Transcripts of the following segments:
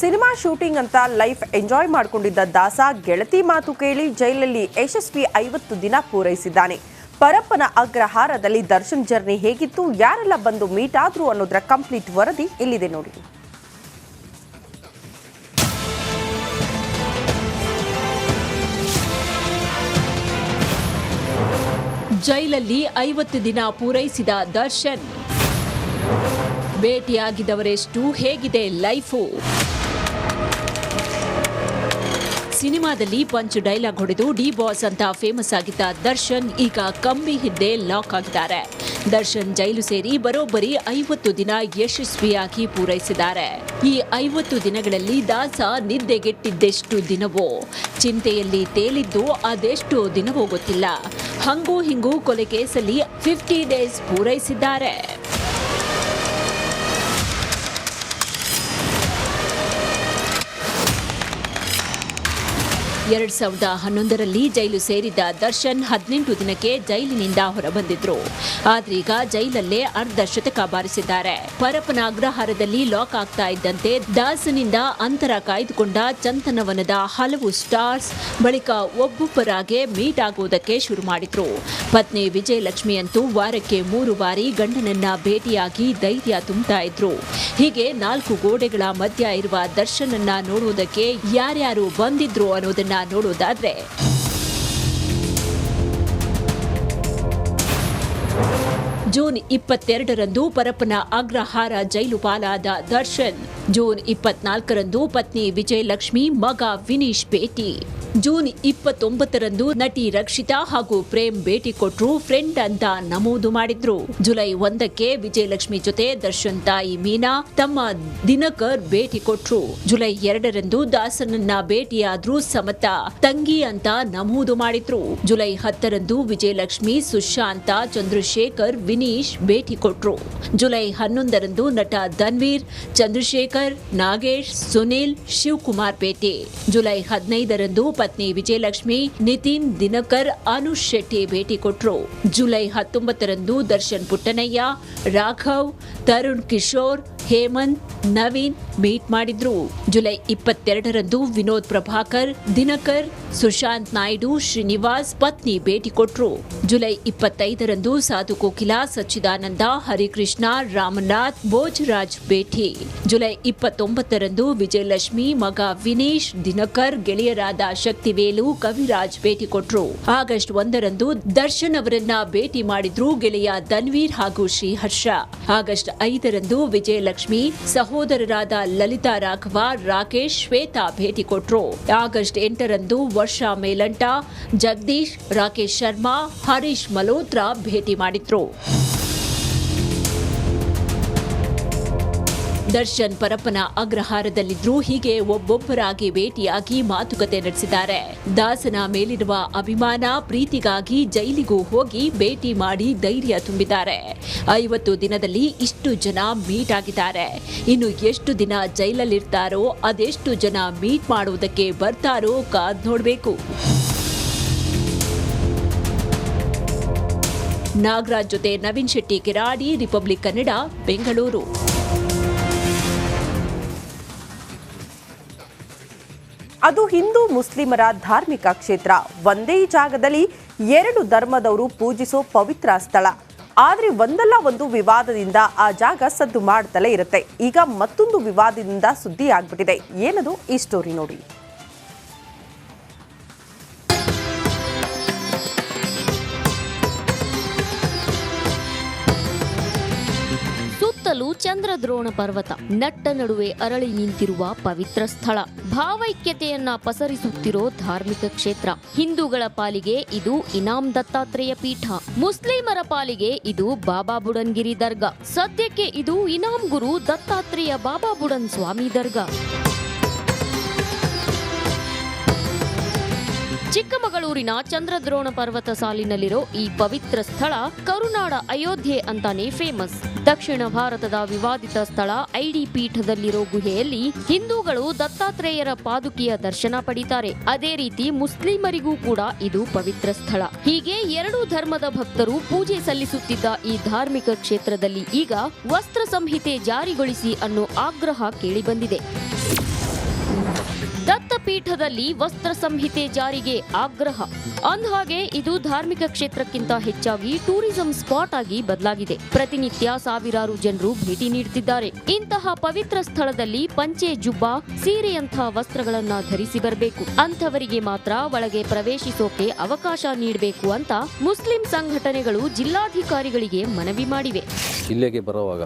Cinema shooting ಅಂತ life enjoy ಮಾಡಿಕೊಂಡಿದ್ದ ದಾಸ ಗೆಳತಿ ಮಾತು ಕೇಳಿ ಜೈಲಲ್ಲಿ ಯಶಸ್ವಿ 50 ದಿನ ಪೂರೈಸಿದ್ದಾನೆ. ಪರಪ್ಪನ ಅಗ್ರಹಾರದಲ್ಲಿ ದರ್ಶನ್ ಜರ್ನಿ ಹೇಗಿತ್ತು, ಯಾರೆಲ್ಲ ಬಂದು ಮೀಟ್ ಆದ್ರು ಅನ್ನೋದರ ಕಂಪ್ಲೀಟ್ ವರದಿ ಇಲ್ಲಿದೆ ನೋಡಿ. ಜೈಲಲ್ಲಿ 50 ದಿನ ಪೂರೈಸಿದ ದರ್ಶನ್. ಭೇಟಿಯಾಗಿದ್ದವರೆಷ್ಟು, ಹೇಗಿದೆ ಲೈಫು? ಸಿನಿಮಾದಲ್ಲಿ ಪಂಚ್ ಡೈಲಾಗ್ ಹೊಡೆದು ಡಿ ಬಾಸ್ ಅಂತ ಫೇಮಸ್ ಆಗಿದ್ದ ದರ್ಶನ್ ಈಗ ಕಂಬಿ ಹಿಂದೆ ಲಾಕ್ ಆಗಿದ್ದಾರೆ. ದರ್ಶನ್ ಜೈಲು ಸೇರಿ ಬರೋಬ್ಬರಿ 50 ದಿನ ಯಶಸ್ವಿಯಾಗಿ ಪೂರೈಸಿದ್ದಾರೆ. ಈ 50 ದಿನಗಳಲ್ಲಿ ದಾಸ ನಿದ್ದೆಗೆಟ್ಟಿದ್ದೆಷ್ಟು ದಿನವೋ, ಚಿಂತೆಯಲ್ಲಿ ತೇಲಿದ್ದು ಅದೆಷ್ಟು ದಿನವೋ ಗೊತ್ತಿಲ್ಲ. ಹಂಗೂ ಹಿಂಗೂ ಕೊಲೆ ಕೇಸಲ್ಲಿ 50 ಡೇಸ್ ಪೂರೈಸಿದ್ದಾರೆ. 2011ರಲ್ಲಿ ಜೈಲು ಸೇರಿದ್ದ ದರ್ಶನ್ 18 ದಿನಕ್ಕೆ ಜೈಲಿನಿಂದ ಹೊರಬಂದಿದ್ರು. ಆದ್ರೀಗ ಜೈಲಲ್ಲೇ ಅರ್ಧ ಶತಕ ಬಾರಿಸಿದ್ದಾರೆ. ಪರಪ್ಪನ ಅಗ್ರಹಾರದಲ್ಲಿ ಲಾಕ್ ಆಗ್ತಾ ಇದ್ದಂತೆ ದಾಸನಿಂದ ಅಂತರ ಕಾಯ್ದುಕೊಂಡ ಚಂತನವನದ ಹಲವು ಸ್ಟಾರ್ಸ್ ಬಳಿಕ ಒಬ್ಬೊಬ್ಬರಾಗೆ ಮೀಟ್ ಆಗುವುದಕ್ಕೆ ಶುರು ಮಾಡಿದ್ರು. ಪತ್ನಿ ವಿಜಯಲಕ್ಷ್ಮಿ ಅಂತೂ ವಾರಕ್ಕೆ 3 ಬಾರಿ ಗಂಡನನ್ನ ಭೇಟಿಯಾಗಿ ಧೈರ್ಯ ತುಂಬುತ್ತಾ ಇದ್ರು. ಹೀಗೆ 4 ಗೋಡೆಗಳ ಮಧ್ಯ ಇರುವ ದರ್ಶನನ್ನ ನೋಡುವುದಕ್ಕೆ ಯಾರ್ಯಾರು ಬಂದಿದ್ರು ಅನ್ನೋದನ್ನ ನೋಡೋದಾದ್ರೆ, ಜೂನ್ 22ರಂದು ಪರಪ್ಪನ ಅಗ್ರಹಾರ ಜೈಲು ಪಾಲಾದ ದರ್ಶನ್. ಜೂನ್ 24ರಂದು ಪತ್ನಿ ವಿಜಯಲಕ್ಷ್ಮಿ, ಮಗ ವಿನೀಶ್ ಭೇಟಿ. ಜೂನ್ 29ರಂದು ನಟಿ ರಕ್ಷಿತಾ ಹಾಗೂ ಪ್ರೇಮ್ ಭೇಟಿ ಕೊಟ್ರು, ಫ್ರೆಂಡ್ ಅಂತ ನಮೂದು ಮಾಡಿದ್ರು. ಜುಲೈ 1ಕ್ಕೆ ವಿಜಯಲಕ್ಷ್ಮಿ ಜೊತೆ ದರ್ಶನ್ ತಾಯಿ ಮೀನಾ, ತಮ್ಮ ದಿನಕರ್ ಭೇಟಿ ಕೊಟ್ರು. ಜುಲೈ 2ರಂದು ದಾಸನನ್ನ ಭೇಟಿಯಾದ್ರೂ ಸಮತ ತಂಗಿ ಅಂತ ನಮೂದು ಮಾಡಿದ್ರು. ಜುಲೈ 10ರಂದು ವಿಜಯಲಕ್ಷ್ಮಿ, ಸುಶಾಂತ, ಚಂದ್ರಶೇಖರ್, ವಿನೀಶ್ ಭೇಟಿ ಕೊಟ್ರು. ಜುಲೈ 11ರಂದು ನಟ ಧನ್ವೀರ್, ಚಂದ್ರಶೇಖರ್, ನಾಗೇಶ್, ಸುನಿಲ್, ಶಿವಕುಮಾರ್ ಭೇಟಿ. ಜುಲೈ 15ರಂದು ಪತ್ನಿ ವಿಜಯಲಕ್ಷ್ಮಿ, ನಿತಿನ್, ದಿನಕರ್, ಅನುಷ್ ಶೆಟ್ಟಿ ಭೇಟಿ ಕೊಟ್ರು. ಜುಲೈ 19ರಂದು ದರ್ಶನ್ ಪುಟ್ಟನಯ್ಯ, ರಾಘವ್, ತರುಣ್ ಕಿಶೋರ್, ಹೇಮಂತ್, ನವೀನ್ ಮೀಟ್ ಮಾಡಿದ್ರು. ಜುಲೈ 22ರಂದು ವಿನೋದ್ ಪ್ರಭಾಕರ್, ದಿನಕರ್, ಸುಶಾಂತ್ ನಾಯ್ಡು, ಶ್ರೀನಿವಾಸ್ ಪತ್ನಿ ಭೇಟಿ ಕೊಟ್ರು. ಜುಲೈ 25ರಂದು ಸಾಧು ಕೋಕಿಲಾ, ಸಚ್ಚಿದಾನಂದ, ಹರಿಕೃಷ್ಣ, ರಾಮನಾಥ್, ಭೋಜರಾಜ್ ಭೇಟಿ. ಜುಲೈ 29ರಂದು ವಿಜಯಲಕ್ಷ್ಮಿ, ಮಗ ವಿನೀಶ್, ದಿನಕರ್, ಗೆಳೆಯರಾದ ಶಕ್ತಿವೇಲು, ಕವಿರಾಜ್ ಭೇಟಿ ಕೊಟ್ರು. ಆಗಸ್ಟ್ 1ರಂದು ದರ್ಶನ್ ಅವರನ್ನ ಭೇಟಿ ಮಾಡಿದ್ರು ಗೆಳೆಯ ಧನ್ವೀರ್ ಹಾಗೂ ಶ್ರೀಹರ್ಷ. ಆಗಸ್ಟ್ 5ರಂದು ವಿಜಯಲಕ್ಷ್ಮಿ ಸಹೋದರರಾದ ಲಲಿತಾ ರಾಘವ, ರಾಕೇಶ್, ಶ್ವೇತಾ ಭೇಟಿ ಕೊಟ್ರು. ಆಗಸ್ಟ್ 8ರಂದು ವರ್ಷಾ ಮೇಲಂಟ, ಜಗದೀಶ್, ರಾಕೇಶ್ ಶರ್ಮಾ, ಹರೀಶ್ ಮಲ್ಹೋತ್ರಾ ಭೇಟಿ ಮಾಡಿದ್ರು. ದರ್ಶನ್ ಪರಪ್ಪನ ಅಗ್ರಹಾರದಲ್ಲಿದ್ರು. ಹೀಗೆ ಒಬ್ಬೊಬ್ಬರಾಗಿ ಭೇಟಿಯಾಗಿ ಮಾತುಕತೆ ನಡೆಸಿದ್ದಾರೆ. ದಾಸನ ಮೇಲಿರುವ ಅಭಿಮಾನ, ಪ್ರೀತಿಗಾಗಿ ಜೈಲಿಗೂ ಹೋಗಿ ಭೇಟಿ ಮಾಡಿ ಧೈರ್ಯ ತುಂಬಿದ್ದಾರೆ. 50 ದಿನದಲ್ಲಿ ಇಷ್ಟು ಜನ ಮೀಟ್ ಆಗಿದ್ದಾರೆ. ಇನ್ನು ಎಷ್ಟು ದಿನ ಜೈಲಲ್ಲಿರ್ತಾರೋ, ಅದೆಷ್ಟು ಜನ ಮೀಟ್ ಮಾಡುವುದಕ್ಕೆ ಬರ್ತಾರೋ ಕಾದ್ ನೋಡ್ಬೇಕು. ನಾಗರಾಜ್ ಜೊತೆ ನವೀನ್ ಶೆಟ್ಟಿ, ಕಿರಾಡಿ, ರಿಪಬ್ಲಿಕ್ ಕನ್ನಡ, ಬೆಂಗಳೂರು. ಅದು ಹಿಂದೂ ಮುಸ್ಲಿಮರ ಧಾರ್ಮಿಕ ಕ್ಷೇತ್ರ. ಒಂದೇ ಜಾಗದಲ್ಲಿ 2 ಧರ್ಮದವರು ಪೂಜಿಸೋ ಪವಿತ್ರ ಸ್ಥಳ. ಆದರೆ ಒಂದಲ್ಲ ಒಂದು ವಿವಾದದಿಂದ ಆ ಜಾಗ ಸದ್ದು ಮಾಡ್ತಲೇ ಇರುತ್ತೆ. ಈಗ ಮತ್ತೊಂದು ವಿವಾದದಿಂದ ಸುದ್ದಿ ಆಗ್ಬಿಟ್ಟಿದೆ. ಏನದು ಈ ಸ್ಟೋರಿ ನೋಡಿ. ಸುತ್ತಲೂ ಚಂದ್ರದ್ರೋಣ ಪರ್ವತ, ನಟ್ಟ ನಡುವೆ ಅರಳಿ ನಿಂತಿರುವ ಪವಿತ್ರ ಸ್ಥಳ, ಭಾವೈಕ್ಯತೆಯನ್ನ ಪಸರಿಸುತ್ತಿರೋ ಧಾರ್ಮಿಕ ಕ್ಷೇತ್ರ. ಹಿಂದೂಗಳ ಪಾಲಿಗೆ ಇದು ಇನಾಮ್ ದತ್ತಾತ್ರೇಯ ಪೀಠ, ಮುಸ್ಲಿಮರ ಪಾಲಿಗೆ ಇದು ಬಾಬಾ ಬುಡನ್ಗಿರಿ ದರ್ಗಾ. ಸದ್ಯಕ್ಕೆ ಇದು ಇನಾಮ್ ಗುರು ದತ್ತಾತ್ರೇಯ ಬಾಬಾ ಬುಡನ್ ಸ್ವಾಮಿ ದರ್ಗಾ. ಚಿಕ್ಕಮಗಳೂರಿನ ಚಂದ್ರದ್ರೋಣ ಪರ್ವತ ಸಾಲಿನಲ್ಲಿರೋ ಈ ಪವಿತ್ರ ಸ್ಥಳ ಕರುನಾಡ ಅಯೋಧ್ಯೆ ಅಂತಾನೆ ಫೇಮಸ್. ದಕ್ಷಿಣ ಭಾರತದ ವಿವಾದಿತ ಸ್ಥಳ ಐಡಿ ಪೀಠದಲ್ಲಿರೋ ಗುಹೆಯಲ್ಲಿ ಹಿಂದೂಗಳು ದತ್ತಾತ್ರೇಯರ ಪಾದುಕೆಯ ದರ್ಶನ ಪಡಿತಾರೆ. ಅದೇ ರೀತಿ ಮುಸ್ಲಿಮರಿಗೂ ಕೂಡ ಇದು ಪವಿತ್ರ ಸ್ಥಳ. ಹೀಗೆ ಎರಡೂ ಧರ್ಮದ ಭಕ್ತರು ಪೂಜೆ ಸಲ್ಲಿಸುತ್ತಿದ್ದ ಈ ಧಾರ್ಮಿಕ ಕ್ಷೇತ್ರದಲ್ಲಿ ಈಗ ವಸ್ತ್ರ ಸಂಹಿತೆ ಜಾರಿಗೊಳಿಸಿ ಅನ್ನೋ ಆಗ್ರಹ ಕೇಳಿಬಂದಿದೆ. ದತ್ತಪೀಠದಲ್ಲಿ ವಸ್ತ್ರ ಸಂಹಿತೆ ಜಾರಿಗೆ ಆಗ್ರಹ. ಅಂದಹಾಗೆ ಇದು ಧಾರ್ಮಿಕ ಕ್ಷೇತ್ರಕ್ಕಿಂತ ಹೆಚ್ಚಾಗಿ ಟೂರಿಸಂ ಸ್ಪಾಟ್ ಆಗಿ ಬದಲಾಗಿದೆ. ಪ್ರತಿನಿತ್ಯ ಸಾವಿರಾರು ಜನರು ಭೇಟಿ ನೀಡುತ್ತಿದ್ದಾರೆ. ಇಂತಹ ಪವಿತ್ರ ಸ್ಥಳದಲ್ಲಿ ಪಂಚೆ, ಜುಬ್ಬಾ, ಸೀರೆಯಂಥ ವಸ್ತ್ರಗಳನ್ನ ಧರಿಸಿ ಬರಬೇಕು. ಅಂಥವರಿಗೆ ಮಾತ್ರ ಒಳಗೆ ಪ್ರವೇಶಿಸೋಕೆ ಅವಕಾಶ ನೀಡಬೇಕು ಅಂತ ಮುಸ್ಲಿಂ ಸಂಘಟನೆಗಳು ಜಿಲ್ಲಾಧಿಕಾರಿಗಳಿಗೆ ಮನವಿ ಮಾಡಿವೆ. ಜಿಲ್ಲೆಗೆ ಬರುವಾಗ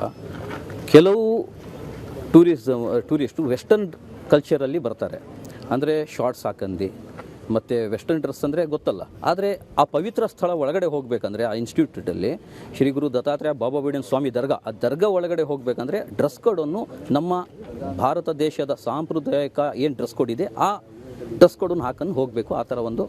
ಕೆಲವು ಟೂರಿಸ್ಟು ವೆಸ್ಟರ್ನ್ ಕಲ್ಚರಲ್ಲಿ ಬರ್ತಾರೆ. ಅಂದರೆ ಶಾರ್ಟ್ಸ್ ಹಾಕಂದು ಮತ್ತು ವೆಸ್ಟರ್ನ್ ಡ್ರೆಸ್ ಅಂದರೆ ಗೊತ್ತಲ್ಲ. ಆದರೆ ಆ ಪವಿತ್ರ ಸ್ಥಳ ಒಳಗಡೆ ಹೋಗಬೇಕಂದ್ರೆ ಆ ಇನ್ಸ್ಟಿಟ್ಯೂಟಲ್ಲಿ ಶ್ರೀ ಗುರು ದತ್ತಾತ್ರೇಯ ಬಾಬಾ ಬುಡನ್ ಸ್ವಾಮಿ ದರ್ಗಾ, ಆ ದರ್ಗಾ ಒಳಗಡೆ ಹೋಗಬೇಕಂದ್ರೆ ಡ್ರೆಸ್ ಕೋಡನ್ನು ನಮ್ಮ ಭಾರತ ದೇಶದ ಸಾಂಪ್ರದಾಯಿಕ ಏನು ಡ್ರೆಸ್ ಕೋಡ್ ಇದೆ ಆ ಡ್ರೆಸ್ ಕೋಡನ್ನು ಹಾಕೊಂಡು ಹೋಗಬೇಕು. ಆ ಥರ ಒಂದು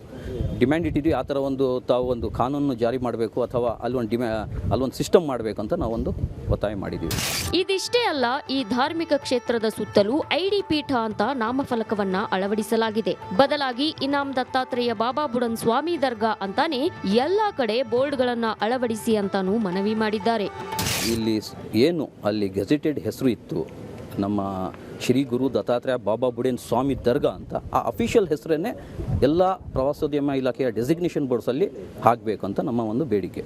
ಡಿಮ್ಯಾಂಡ್ ಇಟ್ಟಿದ್ವಿ. ಆ ಥರ ಒಂದು ತಾವು ಒಂದು ಕಾನೂನು ಜಾರಿ ಮಾಡಬೇಕು ಅಥವಾ ಅಲ್ಲೊಂದು ಸಿಸ್ಟಮ್ ಮಾಡಬೇಕು ಅಂತ ನಾವೊಂದು ಒತ್ತಾಯ ಮಾಡಿದ್ದೀವಿ. ಇದಿಷ್ಟೇ ಅಲ್ಲ, ಈ ಧಾರ್ಮಿಕ ಕ್ಷೇತ್ರದ ಸುತ್ತಲೂ ಐಡಿ ಪೀಠ ಅಂತ ನಾಮಫಲಕವನ್ನ ಅಳವಡಿಸಲಾಗಿದೆ. ಬದಲಾಗಿ ಇನಾಮ್ ದತ್ತಾತ್ರೇಯ ಬಾಬಾ ಬುಡನ್ ಸ್ವಾಮಿ ದರ್ಗಾ ಅಂತಾನೆ ಎಲ್ಲಾ ಕಡೆ ಬೋರ್ಡ್ಗಳನ್ನ ಅಳವಡಿಸಿ ಅಂತಾನೂ ಮನವಿ ಮಾಡಿದ್ದಾರೆ. ಇಲ್ಲಿ ಏನು ಅಲ್ಲಿ ಗೆಜೆಟೆಡ್ ಹೆಸರು ಇತ್ತು ನಮ್ಮ ಶ್ರೀ ಗುರು ದತ್ತಾತ್ರೇಯ ಬಾಬಾ ಬುಡನ್ ಸ್ವಾಮಿ ದರ್ಗಾ ಅಂತ, ಆ ಅಫಿಷಿಯಲ್ ಹೆಸರನ್ನೇ ಎಲ್ಲ ಪ್ರವಾಸೋದ್ಯಮ ಇಲಾಖೆಯ ಡೆಸಿಗ್ನೇಷನ್ ಬೋರ್ಡ್ಸಲ್ಲಿ ಹಾಕಬೇಕು ಅಂತ ನಮ್ಮ ಒಂದು ಬೇಡಿಕೆ.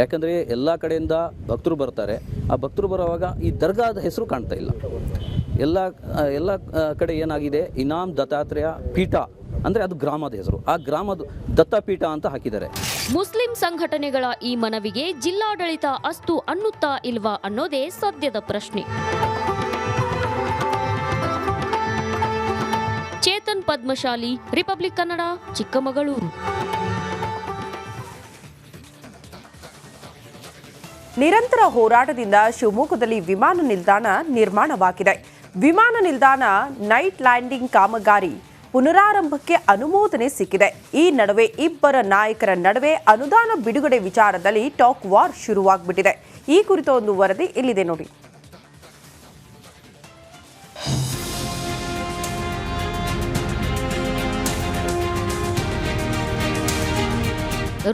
ಯಾಕಂದರೆ ಎಲ್ಲ ಕಡೆಯಿಂದ ಭಕ್ತರು ಬರ್ತಾರೆ. ಆ ಭಕ್ತರು ಬರುವಾಗ ಈ ದರ್ಗಾದ ಹೆಸರು ಕಾಣ್ತಾ ಇಲ್ಲ. ಎಲ್ಲ ಕಡೆ ಏನಾಗಿದೆ, ಇನಾಮ್ ದತ್ತಾತ್ರೇಯ ಪೀಠ ಅಂದರೆ ಅದು ಗ್ರಾಮದ ಹೆಸರು, ಆ ಗ್ರಾಮದ ದತ್ತಪೀಠ ಅಂತ ಹಾಕಿದ್ದಾರೆ. ಮುಸ್ಲಿಂ ಸಂಘಟನೆಗಳ ಈ ಮನವಿಗೆ ಜಿಲ್ಲಾಡಳಿತ ಅಸ್ತು ಅನ್ನುತ್ತಾ ಇಲ್ವಾ ಅನ್ನೋದೇ ಸದ್ಯದ ಪ್ರಶ್ನೆ. ಚೇತನ್ ಪದ್ಮಶಾಲಿ, ರಿಪಬ್ಲಿಕ್ ಕನ್ನಡ, ಚಿಕ್ಕಮಗಳೂರು. ನಿರಂತರ ಹೋರಾಟದಿಂದ ಶಿವಮೊಗ್ಗದಲ್ಲಿ ವಿಮಾನ ನಿಲ್ದಾಣ ನಿರ್ಮಾಣವಾಗಿದೆ. ವಿಮಾನ ನಿಲ್ದಾಣ ನೈಟ್ ಲ್ಯಾಂಡಿಂಗ್ ಕಾಮಗಾರಿ ಪುನರಾರಂಭಕ್ಕೆ ಅನುಮೋದನೆ ಸಿಕ್ಕಿದೆ. ಈ ನಡುವೆ ಇಬ್ಬರ ನಾಯಕರ ನಡುವೆ ಅನುದಾನ ಬಿಡುಗಡೆ ವಿಚಾರದಲ್ಲಿ ಟಾಕ್ ವಾರ್ ಶುರುವಾಗ್ಬಿಟ್ಟಿದೆ. ಈ ಕುರಿತ ಒಂದು ವರದಿ ಇಲ್ಲಿದೆ ನೋಡಿ.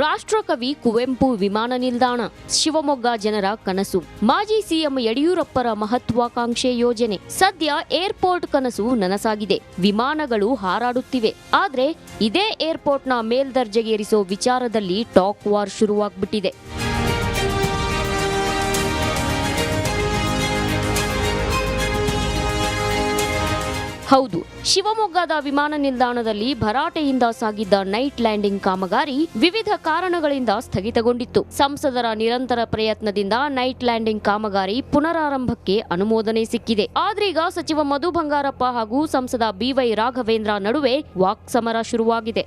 ರಾಷ್ಟ್ರಕವಿ ಕುವೆಂಪು ವಿಮಾನ ನಿಲ್ದಾಣ ಶಿವಮೊಗ್ಗ ಜನರ ಕನಸು. ಮಾಜಿ ಸಿಎಂ ಯಡಿಯೂರಪ್ಪರ ಮಹತ್ವಾಕಾಂಕ್ಷೆ ಯೋಜನೆ. ಸದ್ಯ ಏರ್ಪೋರ್ಟ್ ಕನಸು ನನಸಾಗಿದೆ. ವಿಮಾನಗಳು ಹಾರಾಡುತ್ತಿವೆ. ಆದ್ರೆ ಇದೇ ಏರ್ಪೋರ್ಟ್ನ ಮೇಲ್ದರ್ಜೆಗೇರಿಸೋ ವಿಚಾರದಲ್ಲಿ ಟಾಕ್ ವಾರ್ ಶುರುವಾಗ್ಬಿಟ್ಟಿದೆ. ಹೌದು, ಶಿವಮೊಗ್ಗದ ವಿಮಾನ ನಿಲ್ದಾಣದಲ್ಲಿ ಭರಾಟೆಯಿಂದ ಸಾಗಿದ್ದ ನೈಟ್ ಲ್ಯಾಂಡಿಂಗ್ ಕಾಮಗಾರಿ ವಿವಿಧ ಕಾರಣಗಳಿಂದ ಸ್ಥಗಿತಗೊಂಡಿತ್ತು. ಸಂಸದರ ನಿರಂತರ ಪ್ರಯತ್ನದಿಂದ ನೈಟ್ ಲ್ಯಾಂಡಿಂಗ್ ಕಾಮಗಾರಿ ಪುನರಾರಂಭಕ್ಕೆ ಅನುಮೋದನೆ ಸಿಕ್ಕಿದೆ. ಆದ್ರೀಗ ಸಚಿವ ಮಧು ಬಂಗಾರಪ್ಪ ಹಾಗೂ ಸಂಸದ ಬಿವೈ ರಾಘವೇಂದ್ರ ನಡುವೆ ವಾಕ್ಸಮರ ಶುರುವಾಗಿದೆ.